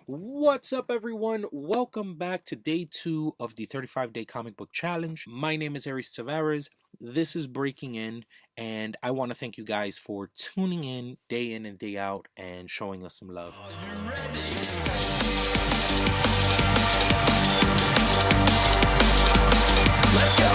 What's up, everyone? Welcome back to day 2 of the 35-day comic book challenge. My name is Aries Tavares. This is Breaking In, and I want to thank you guys for tuning in and day out and showing us some love. Are you ready? Let's go.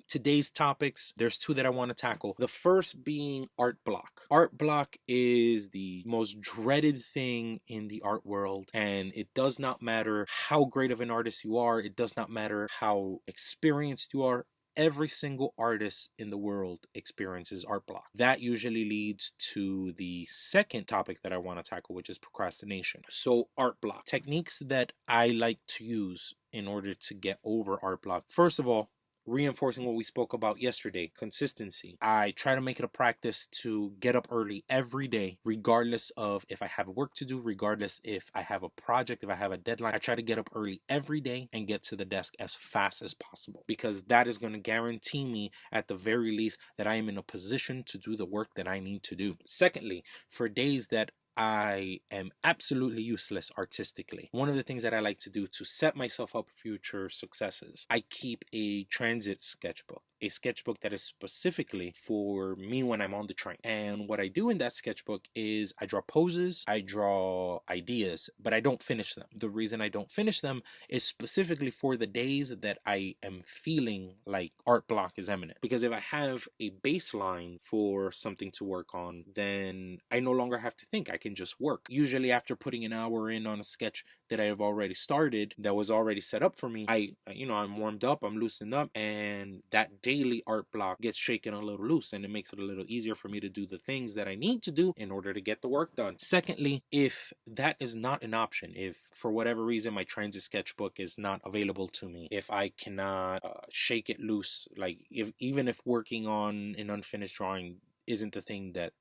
Today's topics, there's two that I want to tackle. The first being Artbloc. Artbloc is the most dreaded thing in the art world, and it does not matter how great of an artist you are. It does not matter how experienced you are. Every single artist in the world experiences Artbloc. That usually leads to the second topic that I want to tackle, which is procrastination. So Artbloc, techniques that I like to use in order to get over Artbloc. First of all, reinforcing what we spoke about yesterday, consistency. I try to make it a practice to get up early every day, regardless of if I have work to do, regardless if I have a project, if I have a deadline. I try to get up early every day and get to the desk as fast as possible, because that is going to guarantee me, at the very least, that I am in a position to do the work that I need to do. Secondly, for days that I am absolutely useless artistically, one of the things that I like to do to set myself up for future successes, I keep a transit sketchbook. A sketchbook that is specifically for me when I'm on the train. And what I do in that sketchbook is I draw poses, I draw ideas, but I don't finish them. The reason I don't finish them is specifically for the days that I am feeling like Artbloc is imminent. Because if I have a baseline for something to work on, then I no longer have to think. I can just work. Usually after putting an hour in on a sketch that I have already started, that was already set up for me, I'm warmed up, I'm loosened up, and that daily Artbloc gets shaken a little loose, and it makes it a little easier for me to do the things that I need to do in order to get the work done. Secondly, if that is not an option, if for whatever reason my transit sketchbook is not available to me, if I cannot shake it loose, like even if working on an unfinished drawing isn't the thing that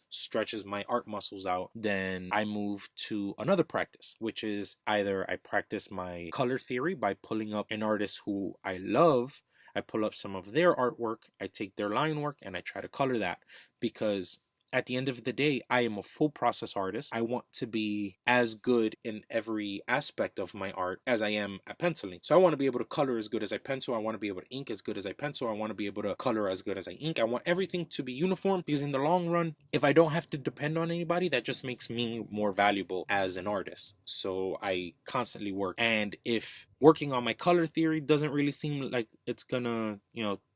stretches my art muscles out, then I move to another practice, which is either I practice my color theory by pulling up an artist who I love. I pull up some of their artwork, I take their line work, and I try to color that, because at the end of the day, I am a full process artist. I want to be as good in every aspect of my art as I am at penciling. So I want to be able to color as good as I pencil. I want to be able to ink as good as I pencil. I want to be able to color as good as I ink. I want everything to be uniform, because in the long run, if I don't have to depend on anybody, that just makes me more valuable as an artist. So I constantly work. And if working on my color theory doesn't really seem like it's gonna,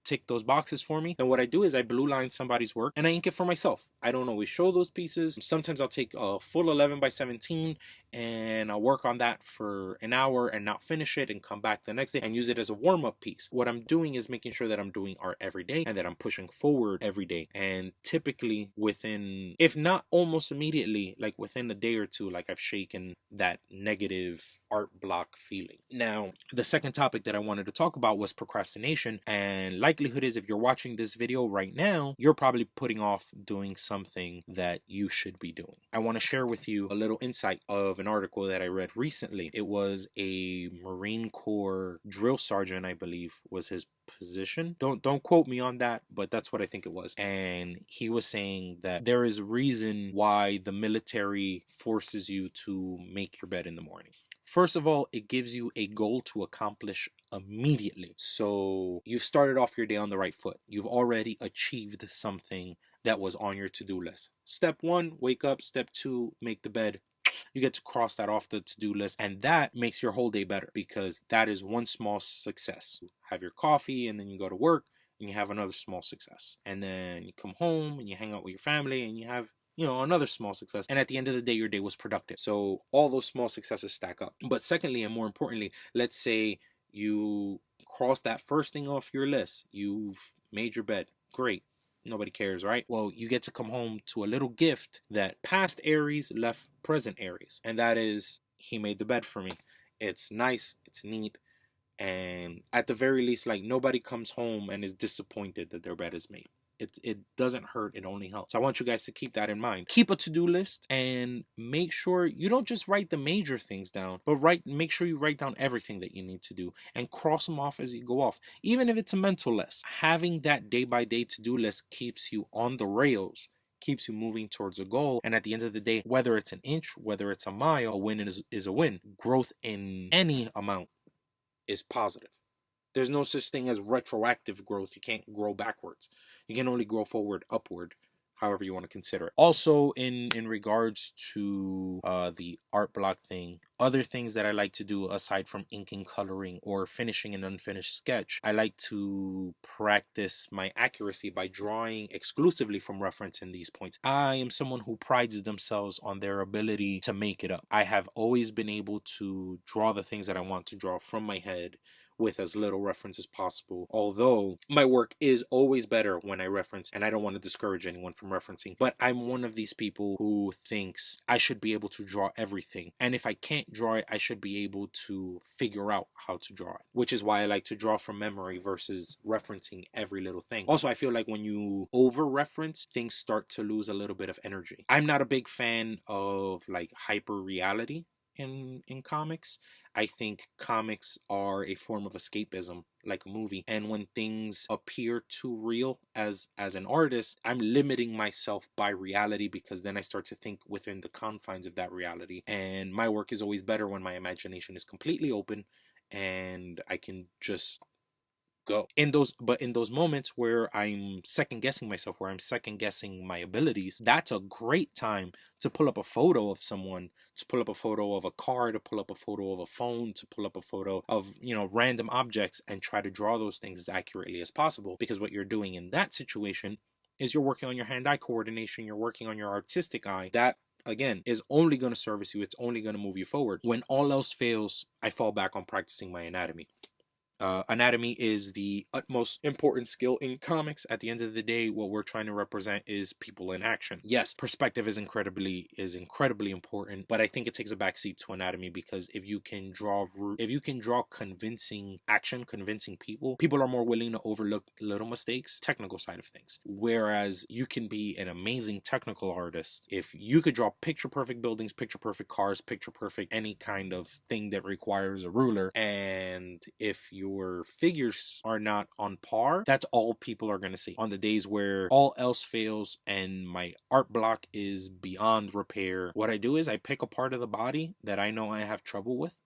tick those boxes for me, then what I do is I blue line somebody's work and I ink it for myself. I don't always show those pieces. Sometimes I'll take a full 11 by 17 and I'll work on that for an hour and not finish it, and come back the next day and use it as a warm-up piece. What I'm doing is making sure that I'm doing art every day and that I'm pushing forward every day. And typically within, if not almost immediately, like within a day or two, like I've shaken that negative Artbloc feeling. Now, the second topic that I wanted to talk about was procrastination, and likelihood is if you're watching this video right now, you're probably putting off doing something that you should be doing. I want to share with you a little insight of an article that I read recently. It was a Marine Corps drill sergeant, I believe was his position. Don't quote me on that, but that's what I think it was. And he was saying that there is a reason why the military forces you to make your bed in the morning. First of all, it gives you a goal to accomplish immediately. So you've started off your day on the right foot. You've already achieved something that was on your to-do list. Step 1, wake up. Step 2, make the bed. You get to cross that off the to-do list, and that makes your whole day better, because that is one small success. You have your coffee, and then you go to work and you have another small success, and then you come home and you hang out with your family and you have another small success. And at the end of the day, your day was productive. So all those small successes stack up. But secondly, and more importantly, let's say you cross that first thing off your list. You've made your bed. Great. Nobody cares, right? Well, you get to come home to a little gift that past Aries left present Aries. And that is, he made the bed for me. It's nice. It's neat. And at the very least, like, nobody comes home and is disappointed that their bed is made. It doesn't hurt, it only helps. So I want you guys to keep that in mind. Keep a to-do list and make sure you don't just write the major things down, but make sure you write down everything that you need to do and cross them off as you go off. Even if it's a mental list, having that day-by-day to-do list keeps you on the rails keeps you moving towards a goal. And at the end of the day, whether it's an inch, whether it's a mile, a win is a win. Growth in any amount is positive. There's no such thing as retroactive growth. You can't grow backwards. You can only grow forward, upward, however you want to consider it. Also, in regards to the art block thing, other things that I like to do aside from inking, coloring, or finishing an unfinished sketch, I like to practice my accuracy by drawing exclusively from reference in these points. I am someone who prides themselves on their ability to make it up. I have always been able to draw the things that I want to draw from my head with as little reference as possible, although my work is always better when I reference, and I don't want to discourage anyone from referencing, but I'm one of these people who thinks I should be able to draw everything, and if I can't draw it, I should be able to figure out how to draw it, which is why I like to draw from memory versus referencing every little thing. Also, I feel like when you over reference, things start to lose a little bit of energy. I'm not a big fan of like hyper reality in comics. I think comics are a form of escapism, like a movie, and when things appear too real as an artist, I'm limiting myself by reality, because then I start to think within the confines of that reality, and my work is always better when my imagination is completely open and I can just go in those moments where I'm second guessing myself, where I'm second guessing my abilities. That's a great time to pull up a photo of someone, to pull up a photo of a car, to pull up a photo of a phone, to pull up a photo of, you know, random objects, and try to draw those things as accurately as possible, because what you're doing in that situation is you're working on your hand-eye coordination, you're working on your artistic eye. That again is only going to service you, it's only going to move you forward. When all else fails, I fall back on practicing my anatomy. Anatomy is the utmost important skill in comics. At the end of the day, what we're trying to represent is people in action. Yes, perspective is incredibly important, but I think it takes a backseat to anatomy, because if you can draw convincing action, convincing people are more willing to overlook little mistakes, technical side of things. Whereas you can be an amazing technical artist if you could draw picture perfect buildings, picture perfect cars, picture perfect any kind of thing that requires a ruler, and if your figures are not on par, that's all people are going to see. On the days where all else fails and my art block is beyond repair, what I do is I pick a part of the body that I know I have trouble with,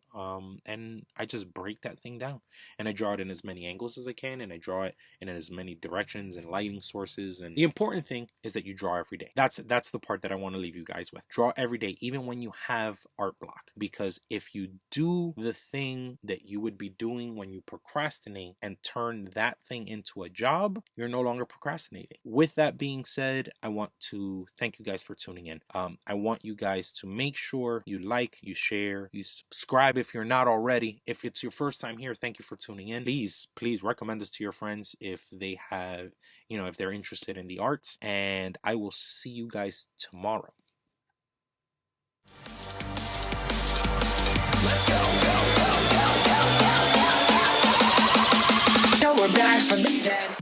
and I just break that thing down, and I draw it in as many angles as I can, and I draw it in as many directions and lighting sources. And the important thing is that you draw every day. That's the part that I want to leave you guys with. Draw every day, even when you have art block, because if you do the thing that you would be doing when you procrastinate and turn that thing into a job, you're no longer procrastinating. With that being said, I want to thank you guys for tuning in. I want you guys to make sure you like, you share, you subscribe if you're not already. If it's your first time here, thank you for tuning in. Please recommend this to your friends if they have, if they're interested in the arts, and I will see you guys tomorrow.